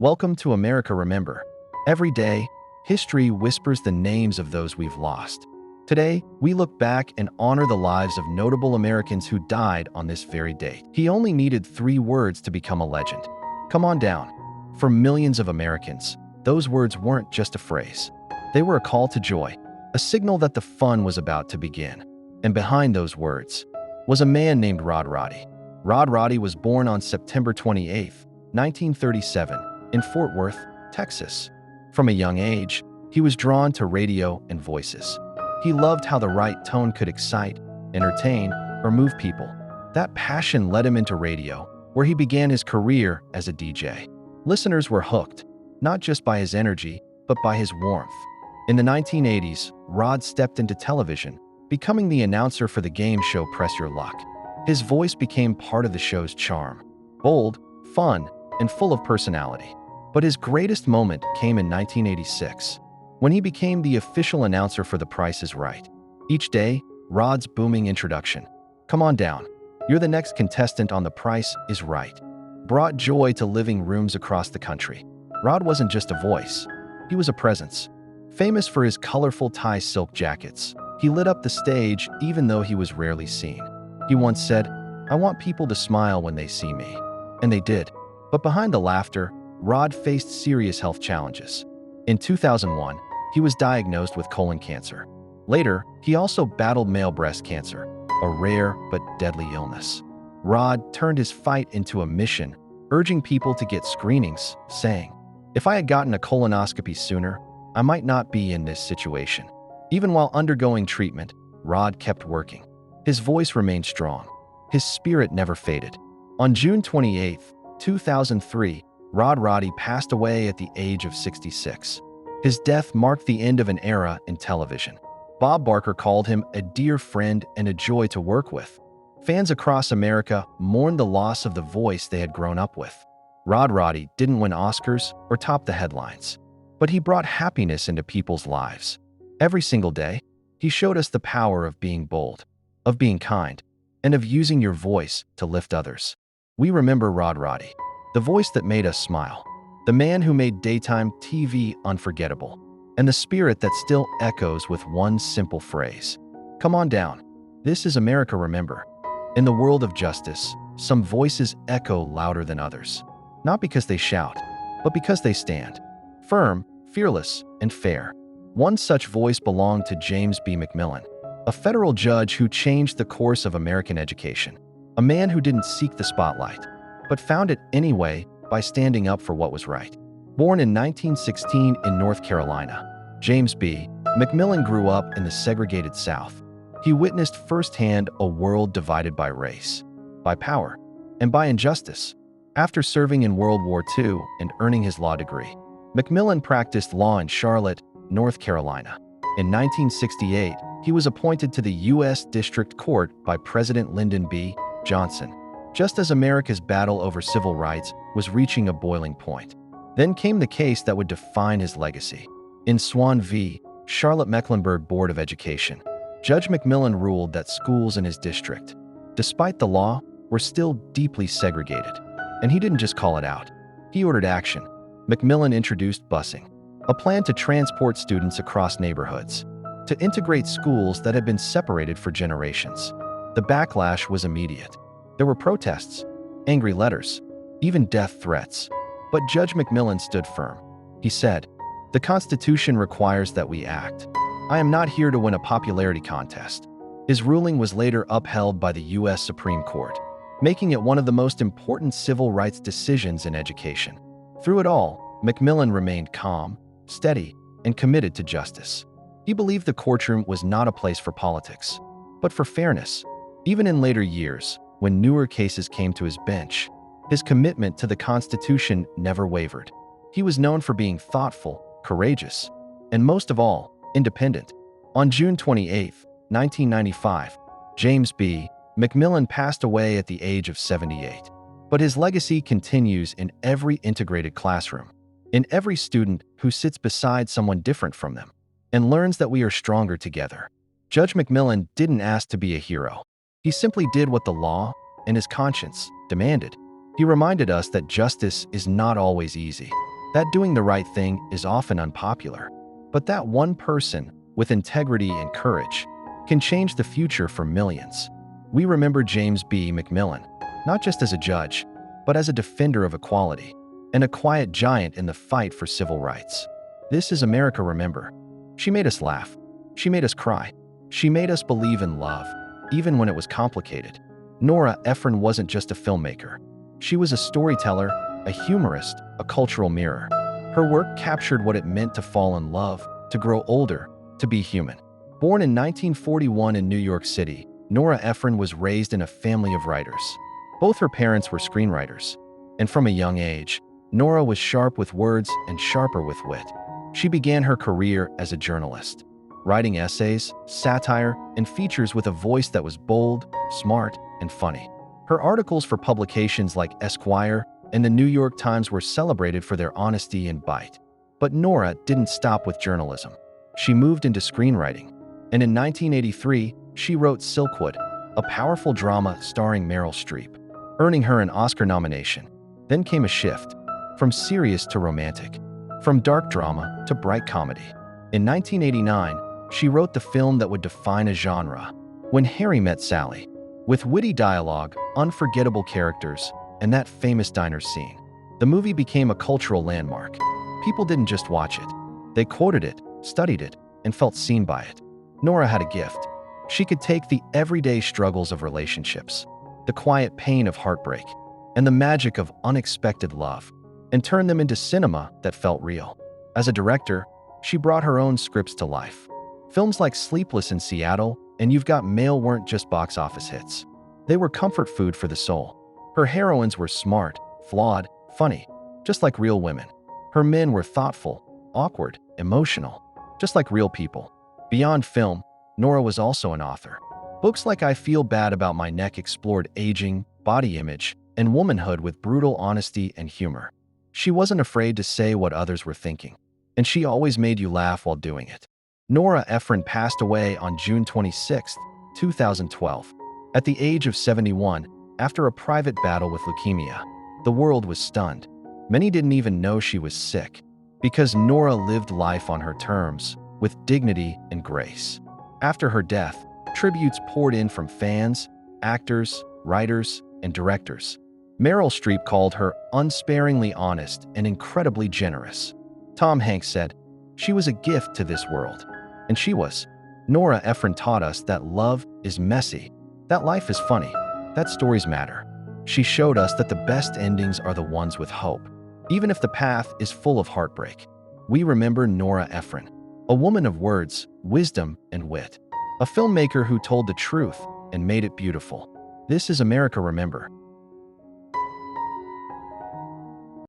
Welcome to America Remember. Every day, history whispers the names of those we've lost. Today, we look back and honor the lives of notable Americans who died on this very date. He only needed 3 words to become a legend. Come on down. For millions of Americans, those words weren't just a phrase. They were a call to joy, a signal that the fun was about to begin. And behind those words was a man named Rod Roddy. Rod Roddy was born on September 28, 1937, in Fort Worth, Texas. From a young age, he was drawn to radio and voices. He loved how the right tone could excite, entertain, or move people. That passion led him into radio, where he began his career as a DJ. Listeners were hooked, not just by his energy, but by his warmth. In the 1980s, Rod stepped into television, becoming the announcer for the game show Press Your Luck. His voice became part of the show's charm, bold, fun, and full of personality. But his greatest moment came in 1986, when he became the official announcer for The Price is Right. Each day, Rod's booming introduction, "Come on down, you're the next contestant on The Price is Right," brought joy to living rooms across the country. Rod wasn't just a voice, he was a presence. Famous for his colorful tie silk jackets, he lit up the stage even though he was rarely seen. He once said, "I want people to smile when they see me." And they did. But behind the laughter, Rod faced serious health challenges. In 2001, he was diagnosed with colon cancer. Later, he also battled male breast cancer, a rare but deadly illness. Rod turned his fight into a mission, urging people to get screenings, saying, "If I had gotten a colonoscopy sooner, I might not be in this situation." Even while undergoing treatment, Rod kept working. His voice remained strong. His spirit never faded. On June 28, 2003, Rod Roddy passed away at the age of 66. His death marked the end of an era in television. Bob Barker called him a dear friend and a joy to work with. Fans across America mourned the loss of the voice they had grown up with. Rod Roddy didn't win Oscars or top the headlines, but he brought happiness into people's lives. Every single day, he showed us the power of being bold, of being kind, and of using your voice to lift others. We remember Rod Roddy, the voice that made us smile, the man who made daytime TV unforgettable, and the spirit that still echoes with one simple phrase. Come on down. This is America Remember. In the world of justice, some voices echo louder than others, not because they shout, but because they stand, firm, fearless, and fair. One such voice belonged to James B. McMillan, a federal judge who changed the course of American education, a man who didn't seek the spotlight, but found it anyway by standing up for what was right. Born in 1916 in North Carolina, James B. McMillan grew up in the segregated South. He witnessed firsthand a world divided by race, by power, and by injustice. After serving in World War II and earning his law degree, McMillan practiced law in Charlotte, North Carolina. In 1968, he was appointed to the U.S. District Court by President Lyndon B. Johnson, just as America's battle over civil rights was reaching a boiling point. Then came the case that would define his legacy. In Swan v. Charlotte-Mecklenburg Board of Education, Judge McMillan ruled that schools in his district, despite the law, were still deeply segregated. And he didn't just call it out. He ordered action. McMillan introduced busing, a plan to transport students across neighborhoods, to integrate schools that had been separated for generations. The backlash was immediate. There were protests, angry letters, even death threats. But Judge McMillan stood firm. He said, "The Constitution requires that we act. I am not here to win a popularity contest." His ruling was later upheld by the U.S. Supreme Court, making it one of the most important civil rights decisions in education. Through it all, McMillan remained calm, steady, and committed to justice. He believed the courtroom was not a place for politics, but for fairness. Even in later years, when newer cases came to his bench, his commitment to the Constitution never wavered. He was known for being thoughtful, courageous, and most of all, independent. On June 28, 1995, James B. McMillan passed away at the age of 78. But his legacy continues in every integrated classroom, in every student who sits beside someone different from them and learns that we are stronger together. Judge McMillan didn't ask to be a hero. He simply did what the law and his conscience demanded. He reminded us that justice is not always easy, that doing the right thing is often unpopular, but that one person with integrity and courage can change the future for millions. We remember James B. McMillan, not just as a judge, but as a defender of equality and a quiet giant in the fight for civil rights. This is America Remember. She made us laugh. She made us cry. She made us believe in love, even when it was complicated. Nora Ephron wasn't just a filmmaker. She was a storyteller, a humorist, a cultural mirror. Her work captured what it meant to fall in love, to grow older, to be human. Born in 1941 in New York City, Nora Ephron was raised in a family of writers. Both her parents were screenwriters, and from a young age, Nora was sharp with words and sharper with wit. She began her career as a journalist, writing essays, satire, and features with a voice that was bold, smart, and funny. Her articles for publications like Esquire and the New York Times were celebrated for their honesty and bite. But Nora didn't stop with journalism. She moved into screenwriting, and in 1983, she wrote Silkwood, a powerful drama starring Meryl Streep, earning her an Oscar nomination. Then came a shift, from serious to romantic, from dark drama to bright comedy. In 1989, she wrote the film that would define a genre, When Harry Met Sally, with witty dialogue, unforgettable characters, and that famous diner scene. The movie became a cultural landmark. People didn't just watch it. They quoted it, studied it, and felt seen by it. Nora had a gift. She could take the everyday struggles of relationships, the quiet pain of heartbreak, and the magic of unexpected love, and turn them into cinema that felt real. As a director, she brought her own scripts to life. Films like Sleepless in Seattle and You've Got Mail weren't just box office hits. They were comfort food for the soul. Her heroines were smart, flawed, funny, just like real women. Her men were thoughtful, awkward, emotional, just like real people. Beyond film, Nora was also an author. Books like I Feel Bad About My Neck explored aging, body image, and womanhood with brutal honesty and humor. She wasn't afraid to say what others were thinking, and she always made you laugh while doing it. Nora Ephron passed away on June 26, 2012, at the age of 71, after a private battle with leukemia. The world was stunned. Many didn't even know she was sick, because Nora lived life on her terms, with dignity and grace. After her death, tributes poured in from fans, actors, writers, and directors. Meryl Streep called her unsparingly honest and incredibly generous. Tom Hanks said, "She was a gift to this world." And she was. Nora Ephron taught us that love is messy, that life is funny, that stories matter. She showed us that the best endings are the ones with hope, even if the path is full of heartbreak. We remember Nora Ephron, a woman of words, wisdom, and wit, a filmmaker who told the truth and made it beautiful. This is America Remember.